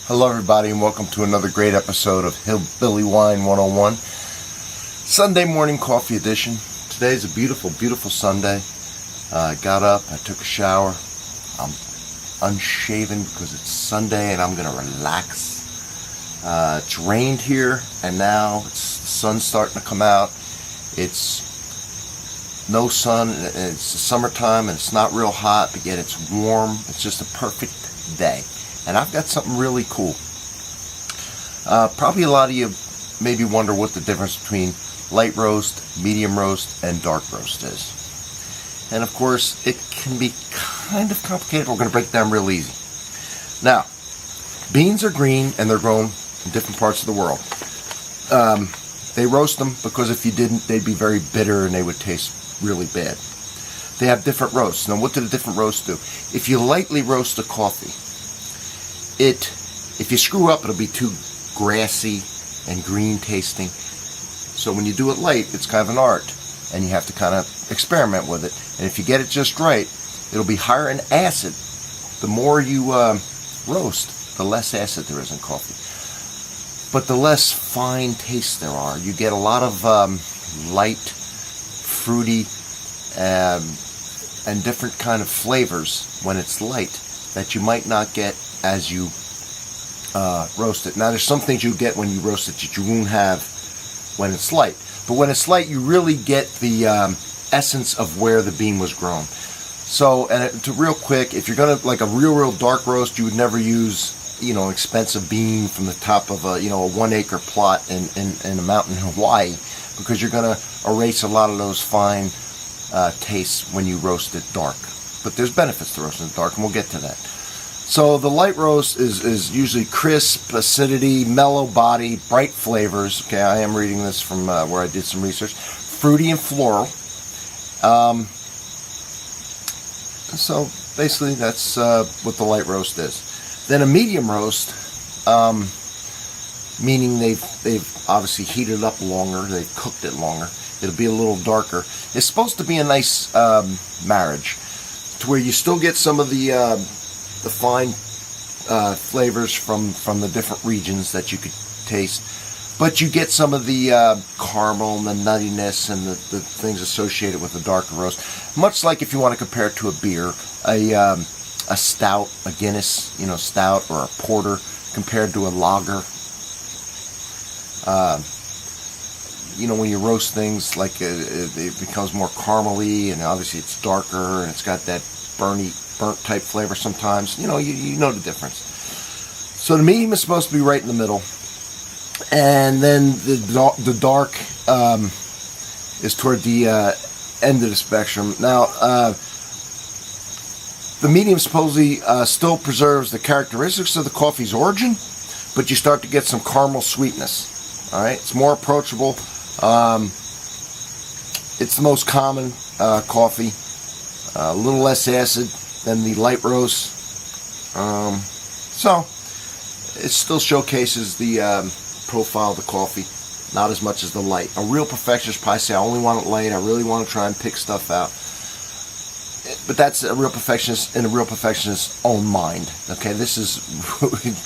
Hello everybody and welcome to another great episode of Hillbilly Wine 101 Sunday morning coffee edition. Today is a beautiful, beautiful Sunday. I got up, I took a shower. I'm unshaven because it's Sunday and I'm going to relax. It's rained here and now the sun's starting to come out. It's no sun, it's the summertime and it's not real hot, but yet it's warm. It's just a perfect day. And I've got something really cool. Probably a lot of you maybe wonder what the difference between light roast, medium roast, and dark roast is. And of course, it can be kind of complicated. We're going to break it down real easy. Now, beans are green and they're grown in different parts of the world. They roast them because if you didn't, they'd be very bitter and they would taste really bad. They have different roasts. Now, what do the different roasts do? If you lightly roast a coffee, if you screw up, it'll be too grassy and green tasting. So when you do it light, it's kind of an art, and you have to kind of experiment with it. And if you get it just right, it'll be higher in acid. The more you roast, the less acid there is in coffee, but the less fine taste there are. You get a lot of light, fruity, and different kind of flavors when it's light that you might not get as you roast it. Now, there's some things you get when you roast it that you won't have when it's light. But when it's light, you really get the essence of where the bean was grown. So, and to real quick, if you're gonna like a real dark roast, you would never use expensive bean from the top of a 1 acre plot in a mountain in Hawaii, because you're gonna erase a lot of those fine tastes when you roast it dark. But there's benefits to roasting it dark, and we'll get to that. So the light roast is usually crisp, acidity, mellow body, bright flavors. Okay, I am reading this from where I did some research. Fruity and floral. So basically that's what the light roast is. Then a medium roast, meaning they've obviously heated it up longer, they've cooked it longer. It'll be a little darker. It's supposed to be a nice marriage, to where you still get some of the fine flavors from the different regions that you could taste, but you get some of the caramel and the nuttiness and the things associated with the darker roast. Much like if you want to compare it to a beer, a stout, a Guinness, stout, or a porter compared to a lager. When you roast things, like it becomes more caramely, and obviously it's darker and it's got that burnt type flavor sometimes. You know the difference. So the medium is supposed to be right in the middle, and then the dark is toward the end of the spectrum. Now the medium supposedly still preserves the characteristics of the coffee's origin, but you start to get some caramel sweetness. All right, it's more approachable. It's the most common coffee. A little less acid than the light roast, so it still showcases the profile of the coffee, not as much as the light. A real perfectionist probably say, I only want it light, I really want to try and pick stuff out. But that's a real perfectionist in a real perfectionist's own mind. Okay, this is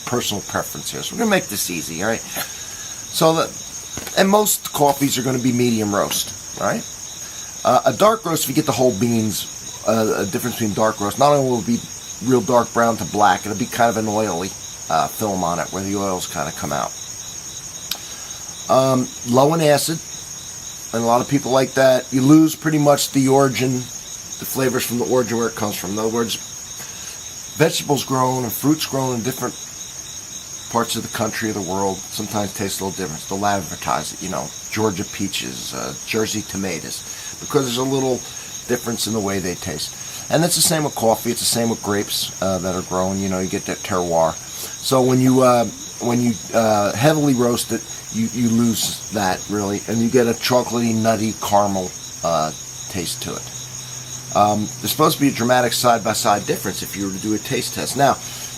personal preference here, so we're going to make this easy, all right? So, and most coffees are going to be medium roast, all right? A dark roast, if you get the whole beans, a difference between dark roast, not only will it be real dark brown to black, it'll be kind of an oily film on it, where the oils kind of come out. Low in acid, and a lot of people like that. You lose pretty much the origin, the flavors from the origin where it comes from. In other words, vegetables grown and fruits grown in different parts of the country or the world sometimes taste a little different. They'll advertise it, Georgia peaches, Jersey tomatoes, because there's a little difference in the way they taste. And it's the same with coffee. It's the same with grapes that are grown. You get that terroir. So when you heavily roast it, you lose that really, and you get a chocolatey, nutty caramel taste to it. There's supposed to be a dramatic side-by-side difference if you were to do a taste test. Now,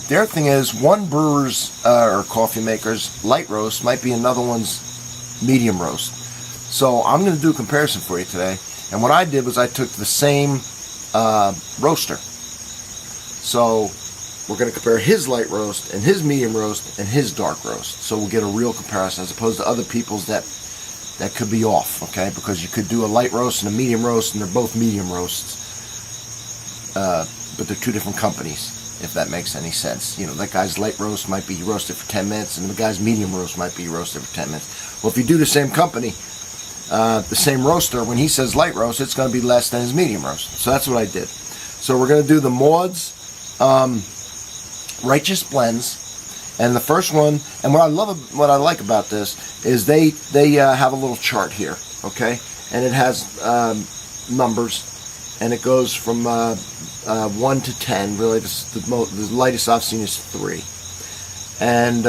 the other thing is, one brewer's or coffee maker's light roast might be another one's medium roast. So I'm going to do a comparison for you today. And what I did was I took the same roaster. So we're going to compare his light roast and his medium roast and his dark roast. So we'll get a real comparison as opposed to other people's that could be off, okay? Because you could do a light roast and a medium roast, and they're both medium roasts. But they're two different companies, if that makes any sense. You know, that guy's light roast might be roasted for 10 minutes, and the guy's medium roast might be roasted for 10 minutes. Well, if you do the same company, the same roaster, when he says light roast, it's going to be less than his medium roast. So that's what I did. So we're going to do the Maud's Righteous Blends. And the first one, and what I like about this is they have a little chart here, okay? And it has numbers, and it goes from 1 to 10. Really, the lightest I've seen is 3. And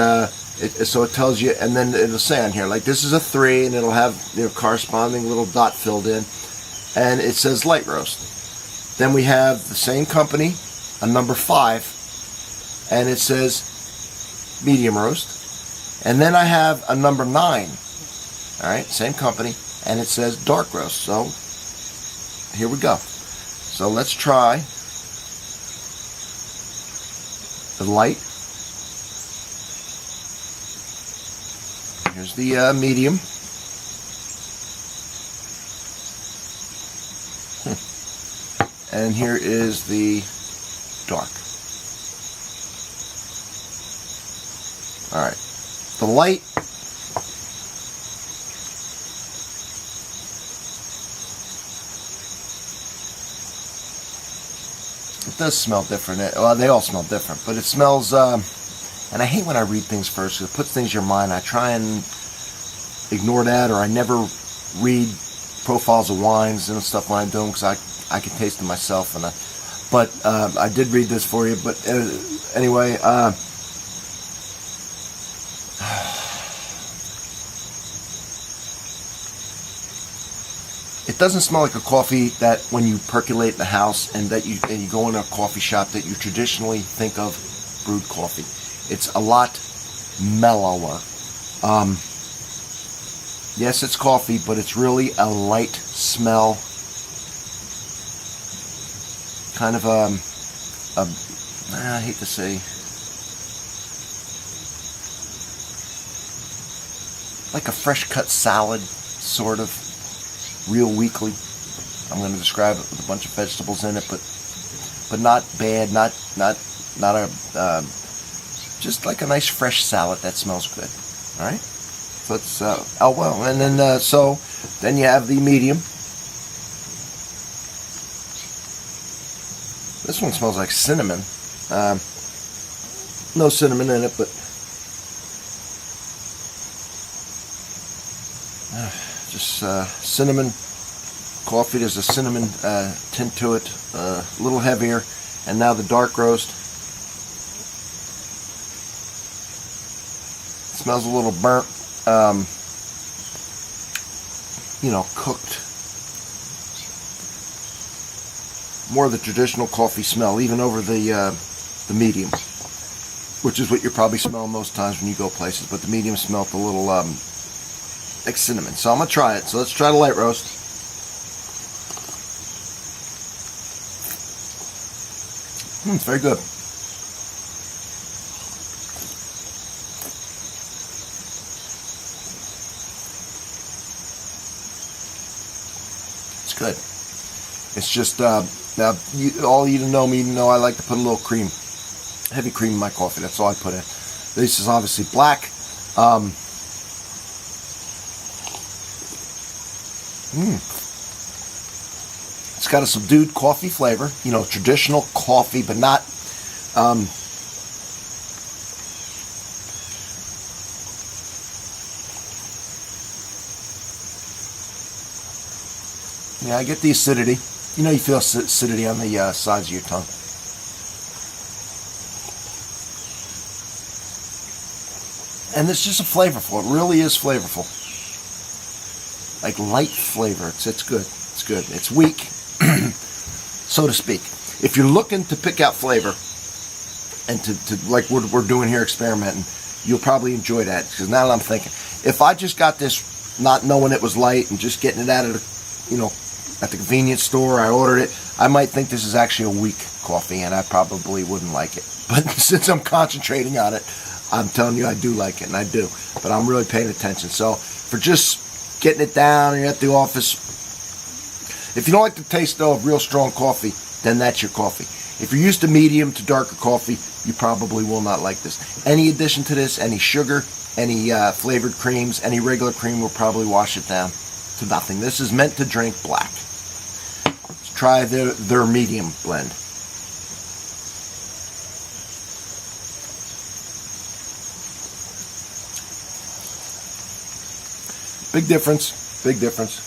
so it tells you, and then it'll say on here, like this is a 3, and it'll have corresponding little dot filled in, and it says light roast. Then we have the same company, a number 5, and it says medium roast. And then I have a number 9, all right, same company, and it says dark roast. So here we go. So let's try the light. Here's the medium. And here is the dark. All right. The light. It does smell different. Well, they all smell different, but it smells, and I hate when I read things first, because it puts things in your mind. I try and ignore that, or I never read profiles of wines and stuff when I'm doing, because I can taste them myself. But I did read this for you. But anyway, it doesn't smell like a coffee that when you percolate in the house and that you go in a coffee shop that you traditionally think of brewed coffee. It's a lot mellower. Yes, it's coffee, but it's really a light smell. Kind of I hate to say, like a fresh cut salad, sort of. Real weakly. I'm going to describe it with a bunch of vegetables in it, but not bad, not a just like a nice fresh salad that smells good. All right. So it's oh well, and then then you have the medium. This one smells like cinnamon. No cinnamon in it, but just cinnamon coffee. There's a cinnamon tint to it, a little heavier. And now the dark roast. It smells a little burnt, cooked. More of the traditional coffee smell, even over the medium, which is what you probably smell most times when you go places. But the medium smelled a little like cinnamon. So I'm going to try it. So let's try the light roast. It's very good. It's good. It's just, now, all you know me know I like to put a little cream, heavy cream in my coffee. That's all I put in. This is obviously black. It's got a subdued coffee flavor, traditional coffee, but not, yeah, I get the acidity. You feel acidity on the sides of your tongue. And it's just a flavorful. It really is flavorful. Like light flavor. It's good. It's good. It's weak, so to speak. If you're looking to pick out flavor, and to like we're doing here, experimenting, you'll probably enjoy that. Because now that I'm thinking, if I just got this not knowing it was light and just getting it out of the, at the convenience store, I ordered it, I might think this is actually a weak coffee, and I probably wouldn't like it. But since I'm concentrating on it, I'm telling you I do like it, and I do. But I'm really paying attention. So for just getting it down and you're at the office, if you don't like the taste though of real strong coffee, then that's your coffee. If you're used to medium to darker coffee, you probably will not like this. Any addition to this, any sugar, any flavored creams, any regular cream will probably wash it down to nothing. This is meant to drink black. Let's try their medium blend. Big difference, big difference.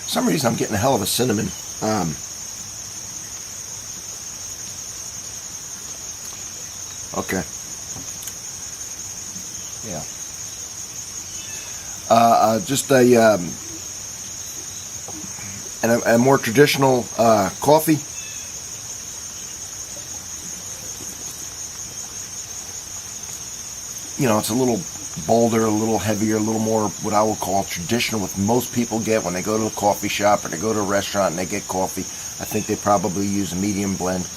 For some reason I'm getting a hell of a cinnamon. Okay. Yeah. Just a more traditional coffee. You know, it's a little bolder, a little heavier, a little more what I would call traditional, what most people get when they go to a coffee shop or they go to a restaurant and they get coffee. I think they probably use a medium blend.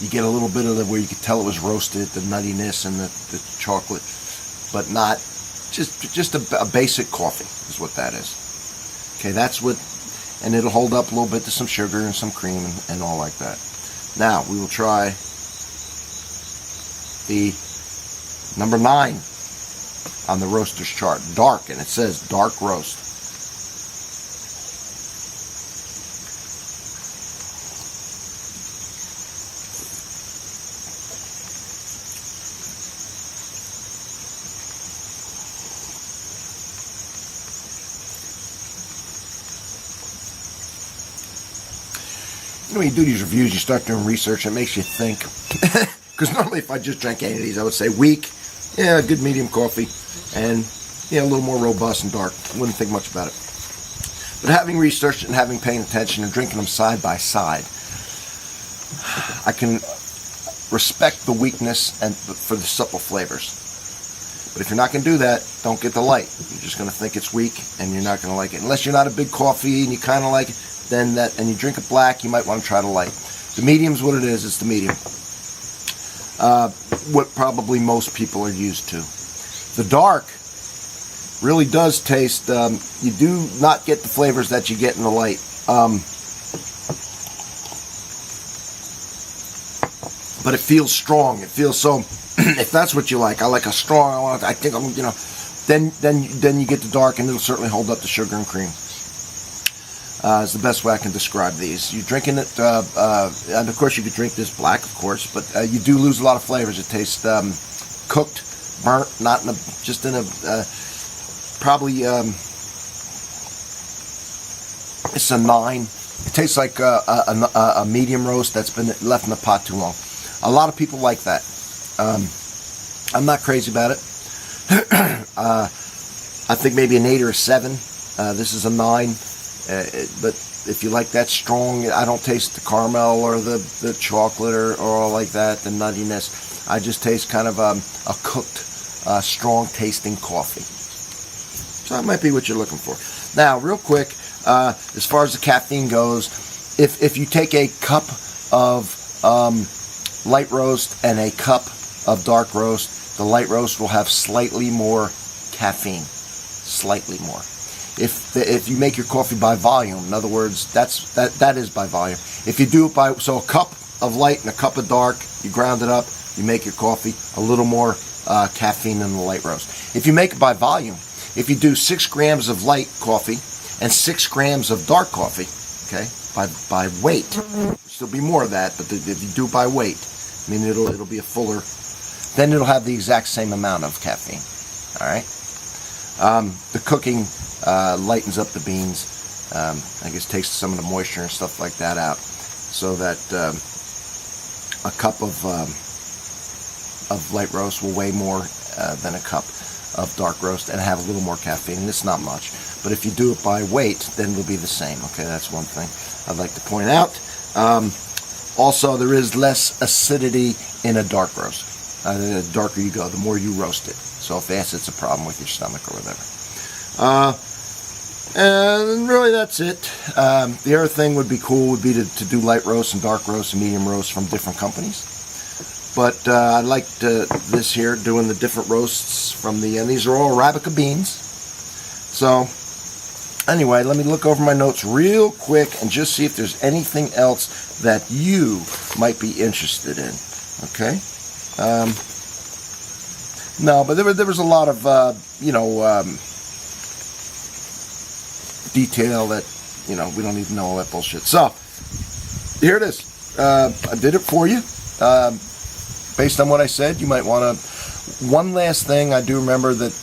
You get a little bit of where you could tell it was roasted, the nuttiness and the chocolate, but not just a basic coffee is what that is. Okay, that's what, and it'll hold up a little bit to some sugar and some cream and all like that. Now we will try the number 9 on the roaster's chart, dark, and it says dark roast. You know, when you do these reviews, you start doing research, it makes you think. Because normally if I just drank any of these, I would say weak, yeah, good medium coffee, and yeah, a little more robust and dark. Wouldn't think much about it. But having researched and having paying attention and drinking them side by side, I can respect the weakness and for the supple flavors. But if you're not going to do that, don't get the light. You're just going to think it's weak, and you're not going to like it. Unless you're not a big coffee and you kind of like it, then that, and you drink it black, you might want to try the light. The medium's what it is. It's the medium. What probably most people are used to. The dark really does taste, you do not get the flavors that you get in the light. But it feels strong. It feels so, if that's what you like, I like a strong, I think I'm, you know, then you get the dark, and it'll certainly hold up the sugar and cream. Is the best way I can describe these. You're drinking it, and of course you could drink this black, of course, but you do lose a lot of flavors. It tastes cooked, burnt, not in a, just in a, probably, it's a 9. It tastes like a medium roast that's been left in the pot too long. A lot of people like that. I'm not crazy about it. I think maybe an 8 or a 7. This is a 9. But if you like that strong, I don't taste the caramel or the chocolate or all like that, the nuttiness. I just taste kind of a cooked, strong tasting coffee. So that might be what you're looking for. Now, real quick, as far as the caffeine goes, if you take a cup of light roast and a cup of dark roast, the light roast will have slightly more caffeine, slightly more. If you make your coffee by volume, in other words, that is by volume. If you do it by, so a cup of light and a cup of dark, you ground it up, you make your coffee, a little more caffeine in the light roast. If you make it by volume, if you do 6 grams of light coffee and 6 grams of dark coffee, okay, by weight, there'll be more of that, but if you do it by weight, I mean it'll be a fuller, then it'll have the exact same amount of caffeine. All right. The cooking lightens up the beans. I guess takes some of the moisture and stuff like that out, so that a cup of light roast will weigh more than a cup of dark roast and have a little more caffeine. And it's not much, but if you do it by weight, then it'll be the same. Okay, that's one thing I'd like to point out. Also, there is less acidity in a dark roast. The darker you go, the more you roast it. So if acid's a problem with your stomach or whatever. And really, that's it. The other thing would be cool would be to do light roast and dark roast and medium roast from different companies. But I liked this here, doing the different roasts from the, and these are all Arabica beans. So, anyway, let me look over my notes real quick and just see if there's anything else that you might be interested in. Okay? No, but there was a lot of, detail that, we don't even know all that bullshit. So, here it is. I did it for you. Based on what I said, you might want to... One last thing, I do remember that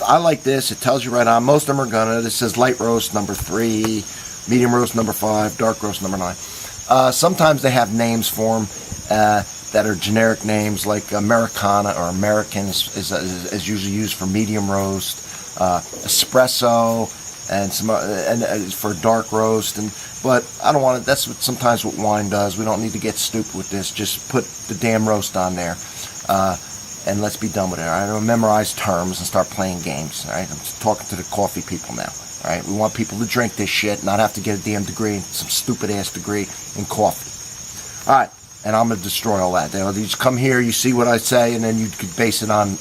I like this. It tells you right on. Most of them are gonna. It says light roast number 3, medium roast number 5, dark roast number 9. Sometimes they have names for them that are generic names, like Americana or American is usually used for medium roast, espresso, and some and for dark roast. But I don't want to. That's sometimes what wine does. We don't need to get stupid with this. Just put the damn roast on there, and let's be done with it. All right? I don't memorize terms and start playing games. All right, I'm talking to the coffee people now. All right, we want people to drink this shit, not have to get a damn degree, some stupid ass degree in coffee. All right, and I'm gonna destroy all that. You just come here, you see what I say, and then you could base it on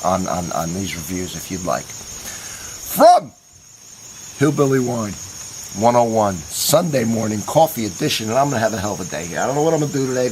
these reviews if you'd like. From Hillbilly Wine 101, Sunday morning coffee edition, and I'm going to have a hell of a day here. I don't know what I'm going to do today.